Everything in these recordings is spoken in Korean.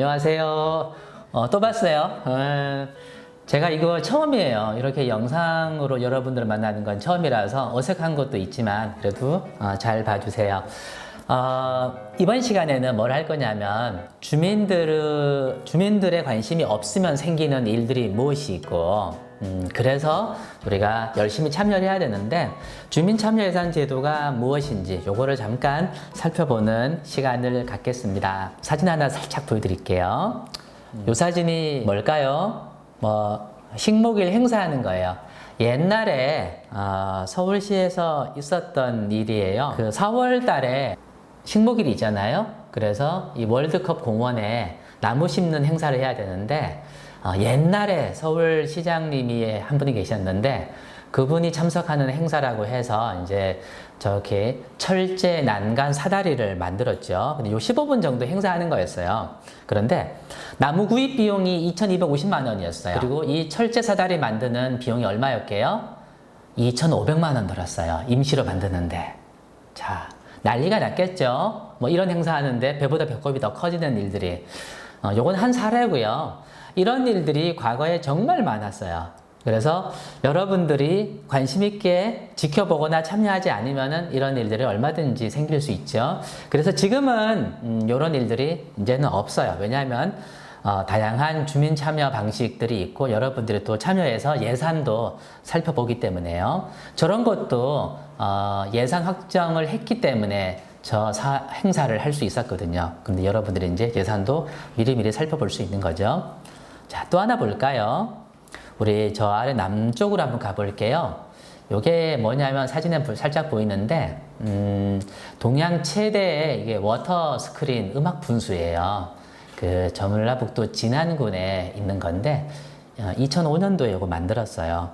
안녕하세요. 또 봤어요. 제가 이거 처음이에요. 이렇게 영상으로 여러분들을 만나는 건 처음이라서 어색한 것도 있지만 그래도 잘 봐주세요. 이번 시간에는 뭘 할 거냐면 주민들의 관심이 없으면 생기는 일들이 무엇이 있고 그래서 우리가 열심히 참여를 해야 되는데 주민참여예산 제도가 무엇인지 요거를 잠깐 살펴보는 시간을 갖겠습니다. 사진 하나 살짝 보여드릴게요. 요 사진이 뭘까요? 식목일 행사하는 거예요. 옛날에 서울시에서 있었던 일이에요. 그 4월 달에 식목일이 있잖아요. 그래서 이 월드컵 공원에 나무 심는 행사를 해야 되는데 옛날에 서울시장님이 한 분이 계셨는데 그분이 참석하는 행사라고 해서 이제 저렇게 철제 난간 사다리를 만들었죠. 근데 요 15분 정도 행사하는 거였어요. 그런데 나무 구입 비용이 2,250만 원이었어요. 그리고 이 철제 사다리 만드는 비용이 얼마였게요? 2,500만 원 들었어요. 임시로 만드는데. 자, 난리가 났겠죠. 이런 행사 하는데 배보다 배꼽이 더 커지는 일들이. 요건 한 사례고요. 이런 일들이 과거에 정말 많았어요. 그래서 여러분들이 관심 있게 지켜보거나 참여하지 않으면 이런 일들이 얼마든지 생길 수 있죠. 그래서 지금은 이런 일들이 이제는 없어요. 왜냐하면 다양한 주민 참여 방식들이 있고 여러분들이 또 참여해서 예산도 살펴보기 때문에요. 저런 것도 예산 확정을 했기 때문에 행사를 할 수 있었거든요. 근데 여러분들이 이제 예산도 미리미리 살펴볼 수 있는 거죠. 자, 또 하나 볼까요? 우리 저 아래 남쪽으로 한번 가볼게요. 요게 뭐냐면 사진에 살짝 보이는데 동양 최대의 이게 워터 스크린 음악 분수예요. 그 전라북도 진안군에 있는 건데 2005년도에 이거 만들었어요.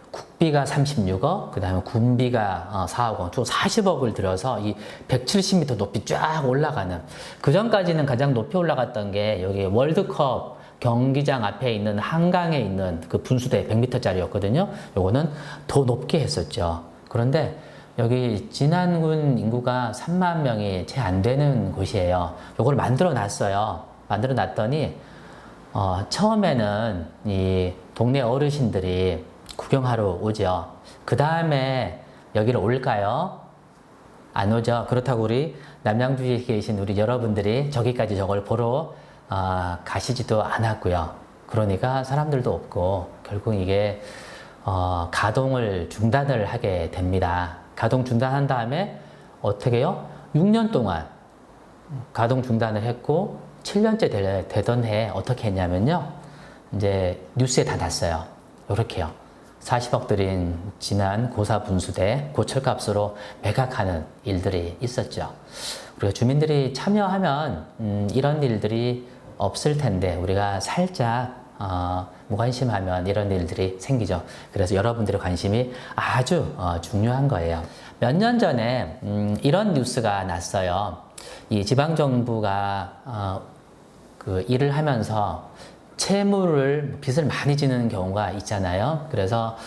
국비가 36억, 그 다음에 군비가 4억 원, 총 40억을 들여서 이 170m 높이 쫙 올라가는, 그 전까지는 가장 높이 올라갔던 게 여기 월드컵 경기장 앞에 있는 한강에 있는 그 분수대 100m짜리였거든요. 요거는 더 높게 했었죠. 그런데 여기 진안군 인구가 3만 명이 채 안 되는 곳이에요. 요걸 만들어 놨어요. 만들어 놨더니 처음에는 이 동네 어르신들이 구경하러 오죠. 그 다음에 여기를 올까요? 안 오죠. 그렇다고 우리 남양주에 계신 우리 여러분들이 저기까지 저걸 보러 가시지도 않았고요. 그러니까 사람들도 없고 결국 이게 가동을 중단을 하게 됩니다. 가동 중단한 다음에 어떻게 해요? 6년 동안 가동 중단을 했고 7년째 되던 해에 어떻게 했냐면요. 이제 뉴스에 다 났어요. 요렇게요. 40억 들인 진안 고사 분수대 고철값으로 매각하는 일들이 있었죠. 우리가 주민들이 참여하면 이런 일들이 없을 텐데 우리가 살짝 무관심하면 이런 일들이 생기죠. 그래서 여러분들의 관심이 아주 중요한 거예요. 몇 년 전에 이런 뉴스가 났어요. 이 지방정부가 그 일을 하면서 빚을 많이 지는 경우가 있잖아요. 그래서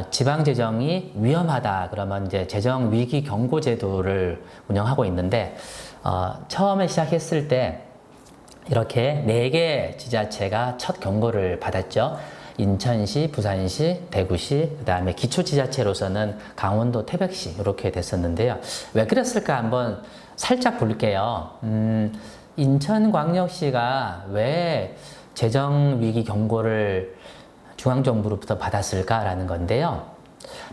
지방재정이 위험하다 그러면 이제 재정위기 경고제도를 운영하고 있는데 처음에 시작했을 때 이렇게 4개 지자체가 첫 경고를 받았죠. 인천시, 부산시, 대구시, 그 다음에 기초지자체로서는 강원도, 태백시 이렇게 됐었는데요. 왜 그랬을까 한번 살짝 볼게요. 인천광역시가 왜 재정위기 경고를 중앙정부로부터 받았을까라는 건데요.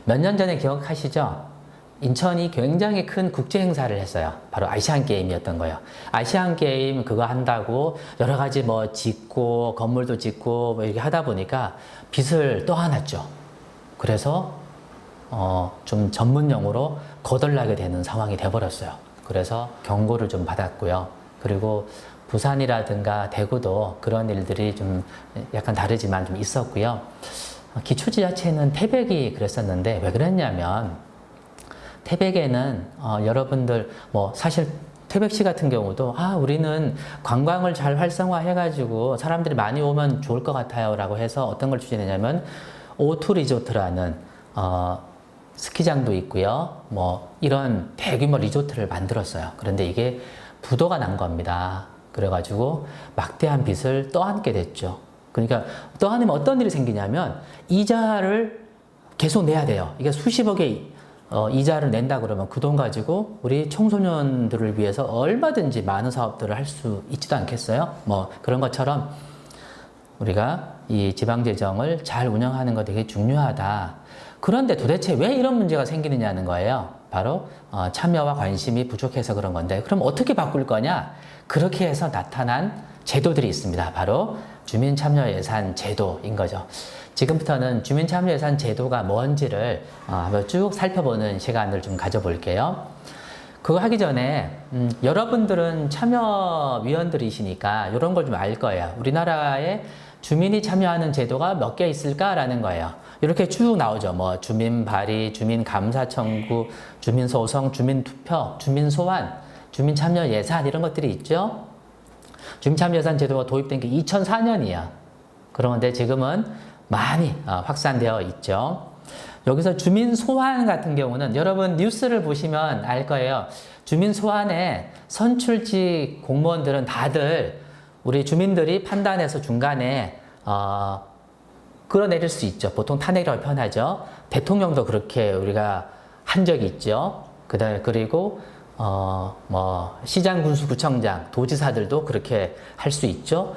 몇 년 전에 기억하시죠? 인천이 굉장히 큰 국제 행사를 했어요. 바로 아시안게임이었던 거예요. 아시안게임 그거 한다고 여러 가지 짓고 건물도 짓고 이렇게 하다 보니까 빚을 떠안았죠. 그래서 좀 전문 용어로 거덜나게 되는 상황이 돼버렸어요. 그래서 경고를 좀 받았고요. 그리고 부산이라든가 대구도 그런 일들이 좀 약간 다르지만 좀 있었고요. 기초지자체는 태백이 그랬었는데 왜 그랬냐면 태백에는 여러분들 사실 태백시 같은 경우도 우리는 관광을 잘 활성화해가지고 사람들이 많이 오면 좋을 것 같아요 라고 해서 어떤 걸 추진했냐면 오투 리조트라는 스키장도 있고요. 이런 대규모 리조트를 만들었어요. 그런데 이게 부도가 난 겁니다. 그래가지고 막대한 빚을 떠안게 됐죠. 그러니까 떠안으면 어떤 일이 생기냐면 이자를 계속 내야 돼요. 이게 수십억의 이자를 낸다 그러면 그 돈 가지고 우리 청소년들을 위해서 얼마든지 많은 사업들을 할 수 있지도 않겠어요? 뭐 그런 것처럼 우리가 이 지방재정을 잘 운영하는 거 되게 중요하다. 그런데 도대체 왜 이런 문제가 생기느냐는 거예요. 바로 참여와 관심이 부족해서 그런 건데, 그럼 어떻게 바꿀 거냐? 그렇게 해서 나타난 제도들이 있습니다. 바로 주민참여예산 제도인 거죠. 지금부터는 주민참여예산 제도가 뭔지를 한번 쭉 살펴보는 시간을 좀 가져볼게요. 그거 하기 전에 여러분들은 참여위원들이시니까 이런 걸 좀 알 거예요. 우리나라에 주민이 참여하는 제도가 몇 개 있을까라는 거예요. 이렇게 쭉 나오죠. 뭐 주민발의, 주민감사청구, 주민소송, 주민투표, 주민소환, 주민참여예산 이런 것들이 있죠. 주민참여예산 제도가 도입된 게 2004년이야. 그런데 지금은 많이 확산되어 있죠. 여기서 주민소환 같은 경우는 여러분 뉴스를 보시면 알 거예요. 주민소환에 선출직 공무원들은 다들 우리 주민들이 판단해서 중간에 끌어내릴 수 있죠. 보통 탄핵이라고 표현하죠. 대통령도 그렇게 우리가 한 적이 있죠. 그리고 뭐 시장, 군수, 구청장, 도지사들도 그렇게 할 수 있죠.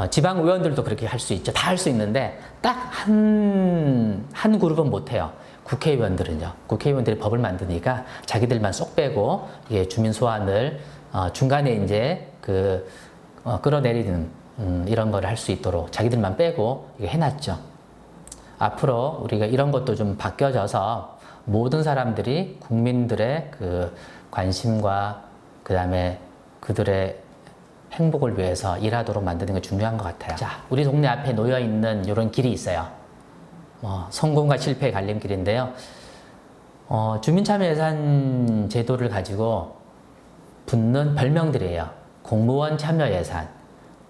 지방 의원들도 그렇게 할 수 있죠. 다 할 수 있는데 딱 한 그룹은 못 해요. 국회의원들은요. 국회의원들이 법을 만드니까 자기들만 쏙 빼고 이게 주민 소환을 중간에 이제 끌어내리는 이런 거를 할 수 있도록 자기들만 빼고 이거 해놨죠. 앞으로 우리가 이런 것도 좀 바뀌어져서 모든 사람들이 국민들의 그 관심과 그 다음에 그들의 행복을 위해서 일하도록 만드는 게 중요한 것 같아요. 자, 우리 동네 앞에 놓여 있는 이런 길이 있어요. 성공과 실패의 갈림길인데요. 주민참여예산 제도를 가지고 붙는 별명들이에요. 공무원 참여예산,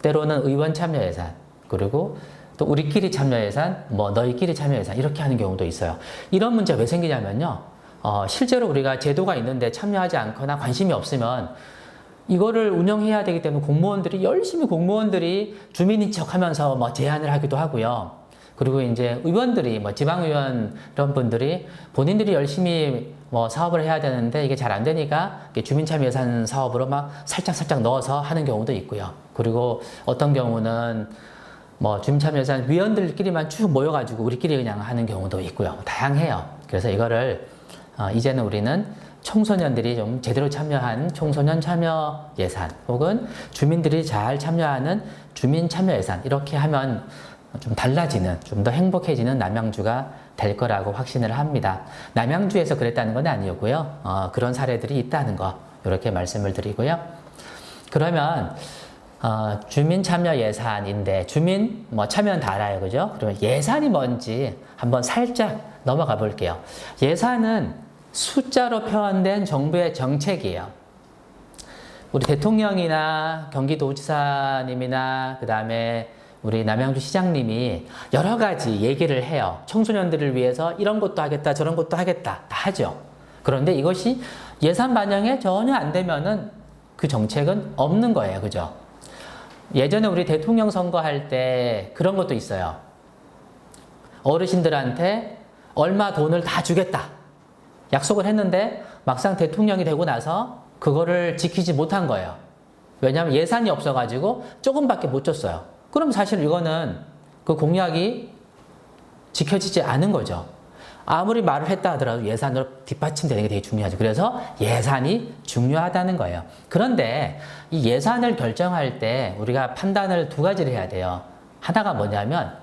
때로는 의원 참여예산, 그리고 또 우리끼리 참여예산, 뭐 너희끼리 참여예산 이렇게 하는 경우도 있어요. 이런 문제가 왜 생기냐면요. 실제로 우리가 제도가 있는데 참여하지 않거나 관심이 없으면 이거를 운영해야 되기 때문에 공무원들이 열심히 주민인 척 하면서 뭐 제안을 하기도 하고요. 그리고 이제 의원들이 뭐 지방의원 이런 분들이 본인들이 열심히 뭐 사업을 해야 되는데 이게 잘 안 되니까 주민참여예산 사업으로 막 살짝 넣어서 하는 경우도 있고요. 그리고 어떤 경우는 뭐 주민참여예산 위원들끼리만 쭉 모여가지고 우리끼리 그냥 하는 경우도 있고요. 다양해요. 그래서 이거를 이제는 우리는 청소년들이 좀 제대로 참여한 청소년 참여 예산 혹은 주민들이 잘 참여하는 주민 참여 예산 이렇게 하면 좀 달라지는, 좀 더 행복해지는 남양주가 될 거라고 확신을 합니다. 남양주에서 그랬다는 건 아니고요. 그런 사례들이 있다는 거 이렇게 말씀을 드리고요. 그러면 주민 참여 예산인데 주민 뭐 참여는 다 알아요, 그죠? 그러면 예산이 뭔지 한번 살짝 넘어가 볼게요. 예산은 숫자로 표현된 정부의 정책이에요. 우리 대통령이나 경기도지사님이나 그 다음에 우리 남양주 시장님이 여러 가지 얘기를 해요. 청소년들을 위해서 이런 것도 하겠다, 저런 것도 하겠다, 다 하죠. 그런데 이것이 예산 반영에 전혀 안 되면은 그 정책은 없는 거예요, 그죠? 예전에 우리 대통령 선거할 때 그런 것도 있어요. 어르신들한테 얼마 돈을 다 주겠다. 약속을 했는데 막상 대통령이 되고 나서 그거를 지키지 못한 거예요. 왜냐하면 예산이 없어가지고 조금밖에 못 줬어요. 그럼 사실 이거는 그 공약이 지켜지지 않은 거죠. 아무리 말을 했다 하더라도 예산으로 뒷받침되는 게 되게 중요하죠. 그래서 예산이 중요하다는 거예요. 그런데 이 예산을 결정할 때 우리가 판단을 두 가지를 해야 돼요. 하나가 뭐냐면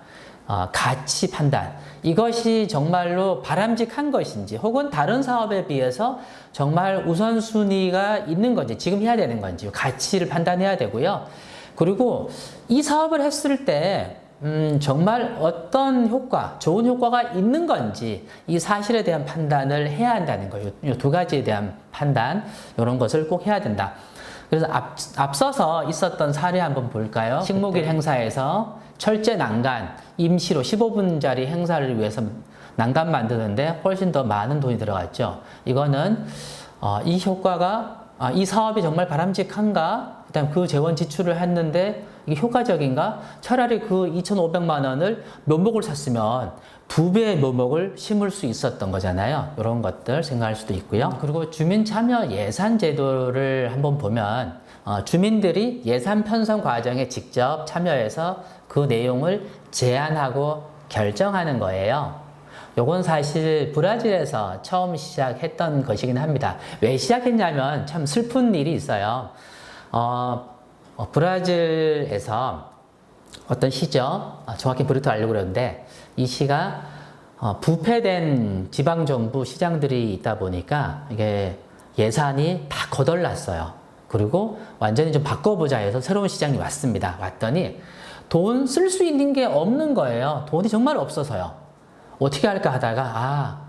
가치 판단. 이것이 정말로 바람직한 것인지 혹은 다른 사업에 비해서 정말 우선순위가 있는 건지 지금 해야 되는 건지 가치를 판단해야 되고요. 그리고 이 사업을 했을 때 정말 어떤 효과, 좋은 효과가 있는 건지 이 사실에 대한 판단을 해야 한다는 거예요. 이 두 가지에 대한 판단, 이런 것을 꼭 해야 된다. 그래서 앞서서 있었던 사례 한번 볼까요? 식목일 행사에서 철제 난간, 임시로 15분짜리 행사를 위해서 난간 만드는데 훨씬 더 많은 돈이 들어갔죠. 이거는 이 효과가, 이 사업이 정말 바람직한가? 그다음 그 재원 지출을 했는데 이게 효과적인가? 차라리 그 2,500만 원을 묘목을 샀으면 2배의 묘목을 심을 수 있었던 거잖아요. 이런 것들 생각할 수도 있고요. 그리고 주민 참여 예산 제도를 한번 보면 주민들이 예산 편성 과정에 직접 참여해서 그 내용을 제안하고 결정하는 거예요. 요건 사실 브라질에서 처음 시작했던 것이긴 합니다. 왜 시작했냐면 참 슬픈 일이 있어요. 브라질에서 어떤 시죠. 정확히 브루토 알려고 그러는데 이 시가 부패된 지방정부 시장들이 있다 보니까 이게 예산이 다 거덜났어요. 그리고 완전히 좀 바꿔보자 해서 새로운 시장이 왔습니다. 왔더니 돈 쓸 수 있는 게 없는 거예요. 돈이 정말 없어서요. 어떻게 할까 하다가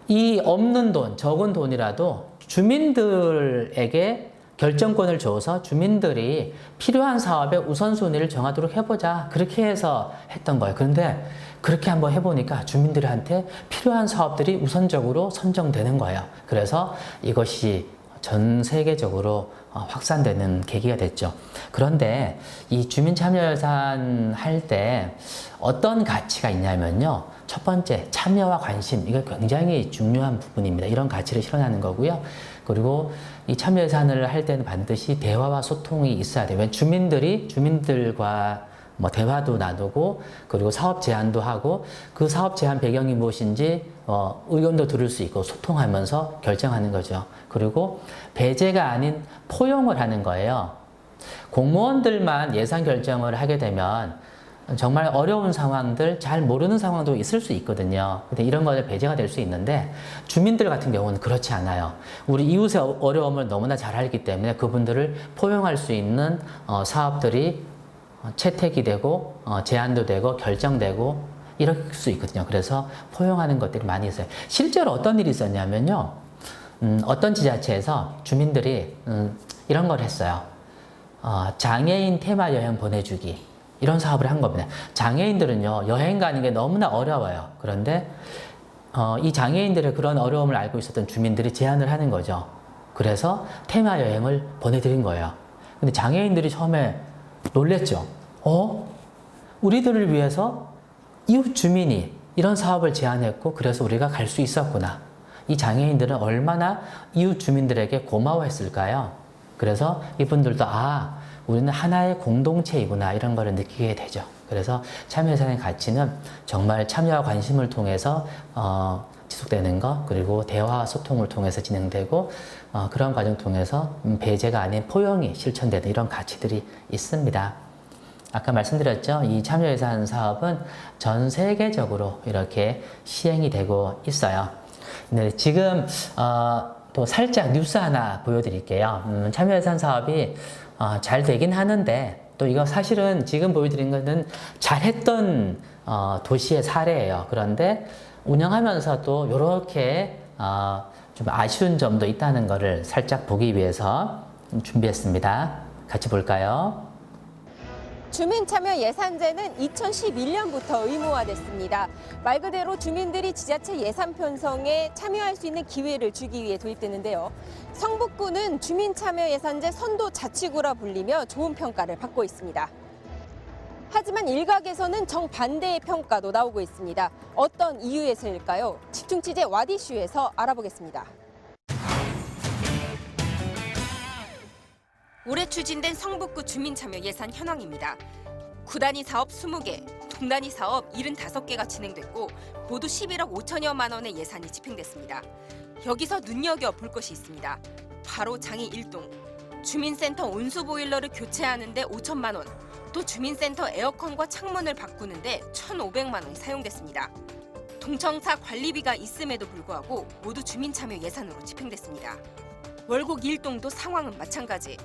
이 없는 돈, 적은 돈이라도 주민들에게 결정권을 줘서 주민들이 필요한 사업의 우선순위를 정하도록 해보자. 그렇게 해서 했던 거예요. 그런데 그렇게 한번 해보니까 주민들한테 필요한 사업들이 우선적으로 선정되는 거예요. 그래서 이것이 전 세계적으로 확산되는 계기가 됐죠. 그런데 이 주민참여예산 할 때 어떤 가치가 있냐면요. 첫 번째, 참여와 관심. 이거 굉장히 중요한 부분입니다. 이런 가치를 실현하는 거고요. 그리고 이 참여예산을 할 때는 반드시 대화와 소통이 있어야 돼요. 주민들과 뭐 대화도 나누고 그리고 사업 제안도 하고 그 사업 제안 배경이 무엇인지 의견도 들을 수 있고 소통하면서 결정하는 거죠. 그리고 배제가 아닌 포용을 하는 거예요. 공무원들만 예산 결정을 하게 되면 정말 어려운 상황들, 잘 모르는 상황도 있을 수 있거든요. 근데 이런 것들 배제가 될 수 있는데 주민들 같은 경우는 그렇지 않아요. 우리 이웃의 어려움을 너무나 잘 알기 때문에 그분들을 포용할 수 있는 사업들이 채택이 되고 제안도 되고 결정되고 이럴 수 있거든요. 그래서 포용하는 것들이 많이 있어요. 실제로 어떤 일이 있었냐면요. 어떤 지자체에서 주민들이 이런 걸 했어요. 장애인 테마 여행 보내주기. 이런 사업을 한 겁니다. 장애인들은요, 여행 가는 게 너무나 어려워요. 그런데 이 장애인들의 그런 어려움을 알고 있었던 주민들이 제안을 하는 거죠. 그래서 테마 여행을 보내드린 거예요. 근데 장애인들이 처음에 놀랬죠. 우리들을 위해서 이웃 주민이 이런 사업을 제안했고 그래서 우리가 갈 수 있었구나. 이 장애인들은 얼마나 이웃 주민들에게 고마워했을까요? 그래서 이분들도 우리는 하나의 공동체이구나 이런 거를 느끼게 되죠. 그래서 참여예산의 가치는 정말 참여와 관심을 통해서 지속되는 것, 그리고 대화와 소통을 통해서 진행되고 그런 과정 통해서 배제가 아닌 포용이 실천되는 이런 가치들이 있습니다. 아까 말씀드렸죠. 이 참여예산 사업은 전 세계적으로 이렇게 시행이 되고 있어요. 네, 지금 또 살짝 뉴스 하나 보여드릴게요. 참여예산 사업이 잘 되긴 하는데 또 이거 사실은 지금 보여드린 거는 잘했던 도시의 사례예요. 그런데 운영하면서도 이렇게 좀 아쉬운 점도 있다는 것을 살짝 보기 위해서 준비했습니다. 같이 볼까요? 주민참여 예산제는 2011년부터 의무화됐습니다. 말 그대로 주민들이 지자체 예산 편성에 참여할 수 있는 기회를 주기 위해 도입됐는데요. 성북구는 주민참여 예산제 선도 자치구라 불리며 좋은 평가를 받고 있습니다. 하지만 일각에서는 정반대의 평가도 나오고 있습니다. 어떤 이유에서일까요? 집중 취재 와디슈에서 알아보겠습니다. 올해 추진된 성북구 주민참여 예산 현황입니다. 구단위 사업 20개, 동단위 사업 75개가 진행됐고 모두 11억 5천여만 원의 예산이 집행됐습니다. 여기서 눈여겨볼 것이 있습니다. 바로 장애 1동, 주민센터 온수 보일러를 교체하는 데 5천만 원, 또 주민센터 에어컨과 창문을 바꾸는데 1,500만 원이 사용됐습니다. 동청사 관리비가 있음에도 불구하고 모두 주민참여 예산으로 집행됐습니다. 월곡 1동도 상황은 마찬가지.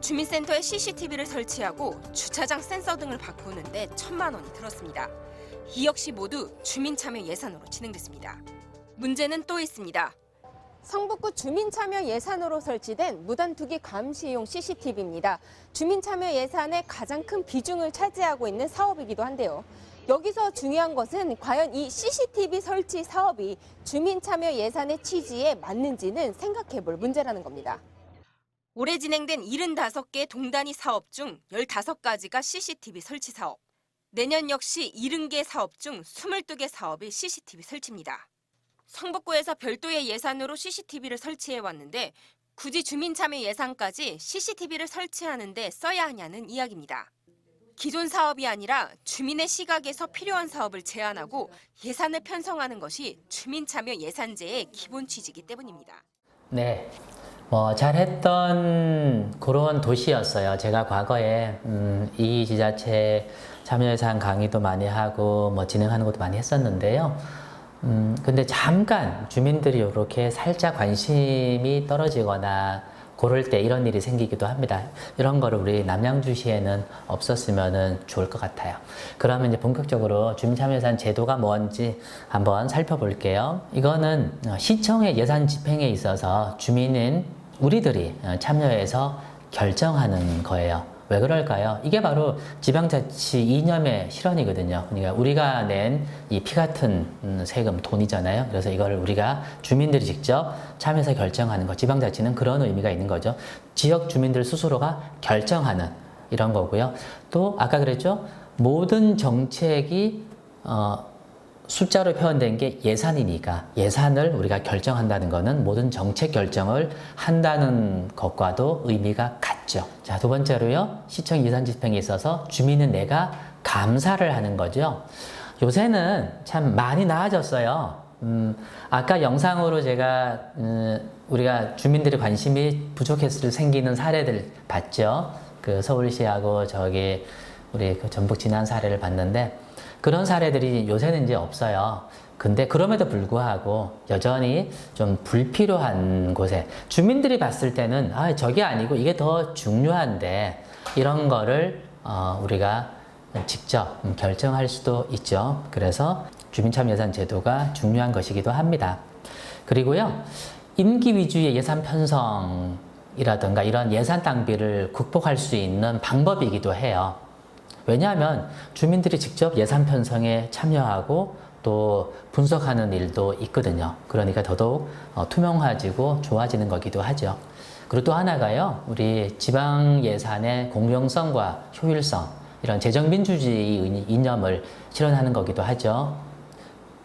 주민센터에 CCTV를 설치하고 주차장 센서 등을 바꾸는데 1,000만 원이 들었습니다. 이 역시 모두 주민참여 예산으로 진행됐습니다. 문제는 또 있습니다. 성북구 주민참여 예산으로 설치된 무단투기 감시용 CCTV입니다. 주민참여 예산의 가장 큰 비중을 차지하고 있는 사업이기도 한데요. 여기서 중요한 것은 과연 이 CCTV 설치 사업이 주민참여 예산의 취지에 맞는지는 생각해볼 문제라는 겁니다. 올해 진행된 75개 동단위 사업 중 15가지가 CCTV 설치 사업. 내년 역시 70개 사업 중 22개 사업이 CCTV 설치입니다. 성북구에서 별도의 예산으로 CCTV를 설치해 왔는데 굳이 주민참여 예산까지 CCTV를 설치하는 데 써야 하냐는 이야기입니다. 기존 사업이 아니라 주민의 시각에서 필요한 사업을 제안하고 예산을 편성하는 것이 주민참여 예산제의 기본 취지이기 때문입니다. 네. 잘했던 그런 도시였어요. 제가 과거에 이 지자체 참여예산 강의도 많이 하고 진행하는 것도 많이 했었는데요. 근데 잠깐 주민들이 이렇게 살짝 관심이 떨어지거나 그럴 때 이런 일이 생기기도 합니다. 이런 거를 우리 남양주시에는 없었으면 좋을 것 같아요. 그러면 이제 본격적으로 주민참여예산 제도가 뭔지 한번 살펴볼게요. 이거는 시청의 예산 집행에 있어서 주민인 우리들이 참여해서 결정하는 거예요. 왜 그럴까요? 이게 바로 지방자치 이념의 실현이거든요. 그러니까 우리가 낸 이 피 같은 세금, 돈이잖아요. 그래서 이거를 우리가 주민들이 직접 참여해서 결정하는 거. 지방자치는 그런 의미가 있는 거죠. 지역 주민들 스스로가 결정하는 이런 거고요. 또 아까 그랬죠? 모든 정책이 숫자로 표현된 게 예산이니까 예산을 우리가 결정한다는 것은 모든 정책 결정을 한다는 것과도 의미가 같죠. 자, 두 번째로요. 시청 예산 집행에 있어서 주민은 내가 감사를 하는 거죠. 요새는 참 많이 나아졌어요. 아까 영상으로 제가 우리가 주민들의 관심이 부족했을 생기는 사례들 봤죠. 그 서울시하고 저기 우리 그 전북 진안 사례를 봤는데 그런 사례들이 요새는 이제 없어요. 근데 그럼에도 불구하고 여전히 좀 불필요한 곳에 주민들이 봤을 때는 저게 아니고 이게 더 중요한데 이런 거를 우리가 직접 결정할 수도 있죠. 그래서 주민참여예산 제도가 중요한 것이기도 합니다. 그리고요, 임기 위주의 예산 편성이라든가 이런 예산 낭비를 극복할 수 있는 방법이기도 해요. 왜냐하면 주민들이 직접 예산 편성에 참여하고 또 분석하는 일도 있거든요. 그러니까 더더욱 투명해지고 좋아지는 거기도 하죠. 그리고 또 하나가요, 우리 지방 예산의 공정성과 효율성, 이런 재정민주주의 이념을 실현하는 거기도 하죠.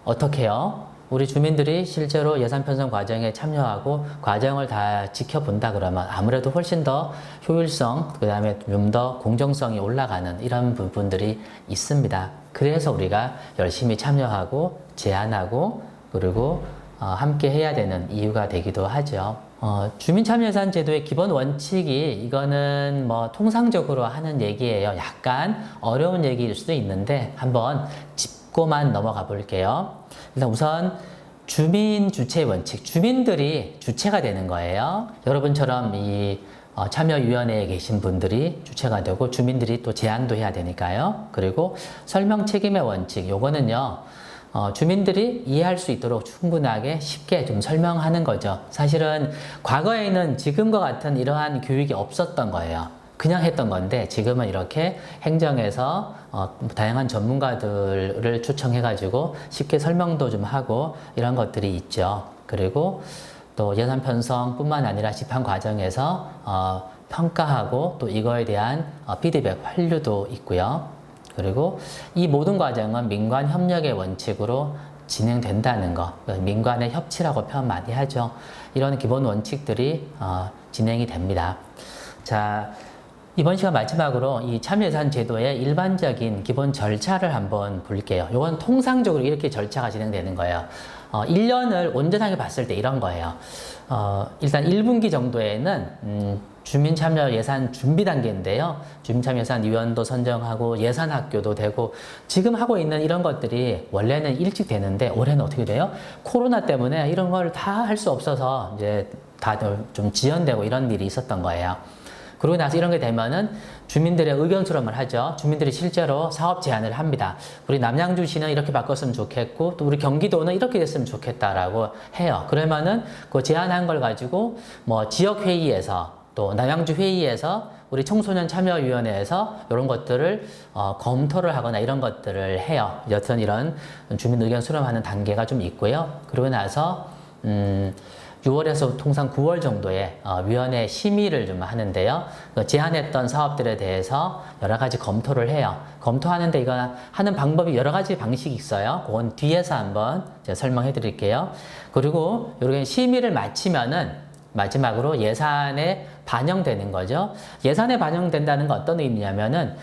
어떻게요? 우리 주민들이 실제로 예산 편성 과정에 참여하고 과정을 다 지켜본다 그러면 아무래도 훨씬 더 효율성, 그 다음에 좀 더 공정성이 올라가는 이런 부분들이 있습니다. 그래서 우리가 열심히 참여하고 제안하고 그리고 함께 해야 되는 이유가 되기도 하죠. 주민참여예산 제도의 기본 원칙이 이거는 통상적으로 하는 얘기예요. 약간 어려운 얘기일 수도 있는데 한번 짚고만 넘어가 볼게요. 일단 우선 주민 주체 원칙, 주민들이 주체가 되는 거예요. 여러분처럼 이 참여위원회에 계신 분들이 주체가 되고 주민들이 또 제안도 해야 되니까요. 그리고 설명 책임의 원칙, 요거는요. 주민들이 이해할 수 있도록 충분하게 쉽게 좀 설명하는 거죠. 사실은 과거에는 지금과 같은 이러한 교육이 없었던 거예요. 그냥 했던 건데 지금은 이렇게 행정에서 다양한 전문가들을 초청해가지고 쉽게 설명도 좀 하고 이런 것들이 있죠. 그리고 또 예산 편성뿐만 아니라 집행 과정에서 평가하고 또 이거에 대한 피드백, 환류도 있고요. 그리고 이 모든 과정은 민관 협력의 원칙으로 진행된다는 거, 민관의 협치라고 표현 많이 하죠. 이런 기본 원칙들이 진행이 됩니다. 자, 이번 시간 마지막으로 이 참여예산 제도의 일반적인 기본 절차를 한번 볼게요. 이건 통상적으로 이렇게 절차가 진행되는 거예요. 1년을 온전하게 봤을 때 이런 거예요. 일단 1분기 정도에는 주민참여 예산 준비 단계인데요. 주민참여 예산위원도 선정하고 예산학교도 되고 지금 하고 있는 이런 것들이 원래는 일찍 되는데 올해는 어떻게 돼요? 코로나 때문에 이런 걸 다 할 수 없어서 이제 다들 좀 지연되고 이런 일이 있었던 거예요. 그러고 나서 이런 게 되면은 주민들의 의견 수렴을 하죠. 주민들이 실제로 사업 제안을 합니다. 우리 남양주시는 이렇게 바꿨으면 좋겠고 또 우리 경기도는 이렇게 됐으면 좋겠다라고 해요. 그러면은 그 제안한 걸 가지고 지역 회의에서 또 남양주 회의에서 우리 청소년 참여위원회에서 이런 것들을 검토를 하거나 이런 것들을 해요. 여튼 이런 주민 의견 수렴하는 단계가 좀 있고요. 그러고 나서 6월에서 통상 9월 정도에 위원회 심의를 좀 하는데요. 제안했던 사업들에 대해서 여러 가지 검토를 해요. 검토하는데 이거 하는 방법이 여러 가지 방식이 있어요. 그건 뒤에서 한번 제가 설명해 드릴게요. 그리고 이렇게 심의를 마치면은 마지막으로 예산에 반영되는 거죠. 예산에 반영된다는 건 어떤 의미냐면은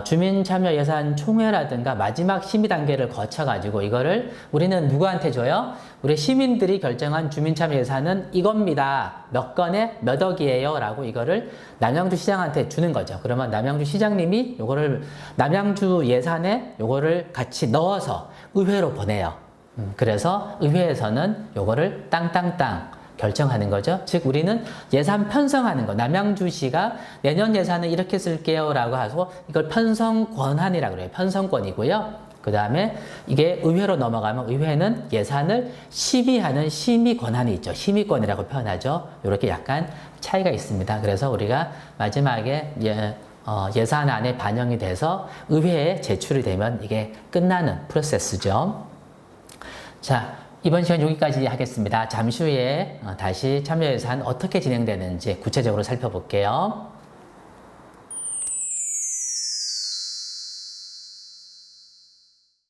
주민참여예산 총회라든가 마지막 심의 단계를 거쳐가지고 이거를 우리는 누구한테 줘요? 우리 시민들이 결정한 주민참여예산은 이겁니다. 몇 건에 몇 억이에요 라고 이거를 남양주 시장한테 주는 거죠. 그러면 남양주 시장님이 요거를 남양주 예산에 요거를 같이 넣어서 의회로 보내요. 그래서 의회에서는 요거를 땅땅땅 결정하는 거죠. 즉 우리는 예산 편성하는 거. 남양주시가 내년 예산을 이렇게 쓸게요 라고 하고 이걸 편성 권한이라고 그래요. 편성권이고요. 그 다음에 이게 의회로 넘어가면 의회는 예산을 심의하는 심의 권한이 있죠. 심의권이라고 표현하죠. 이렇게 약간 차이가 있습니다. 그래서 우리가 마지막에 예산안에 반영이 돼서 의회에 제출이 되면 이게 끝나는 프로세스죠. 자, 이번 시간 여기까지 하겠습니다. 잠시 후에 다시 참여예산 어떻게 진행되는지 구체적으로 살펴볼게요.